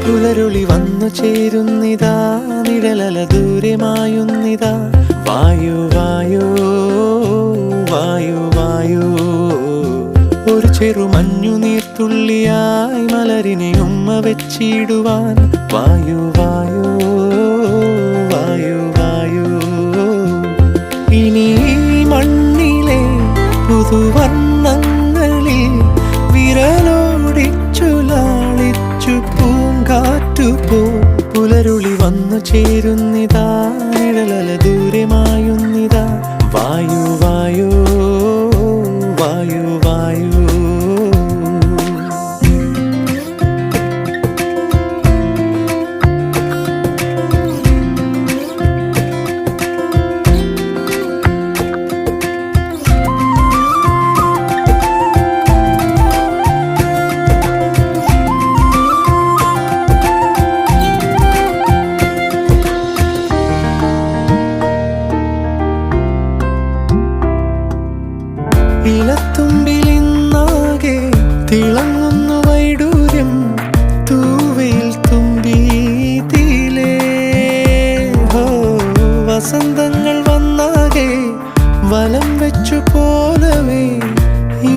പുലരുളി വന്നു ചേരുന്നിതാ, നിഴലല ദൂരെ മായുന്നിതാ. വായു വായു വായു വായു, ഒരു ചെറു മഞ്ഞു നീർത്തുള്ളിയായി മലരിനെ ഉമ്മ വെച്ചിടുവാൻ. വായു വായു വായു വായു, ഇനി മണ്ണിലെ പുതുവർണ്ണങ്ങളിൽ വിരലോടിച്ചു ലാളിച്ചു പൂങ്കാറ്റുപോ. പുലരുളി വന്നു ചേരുന്നിതാ,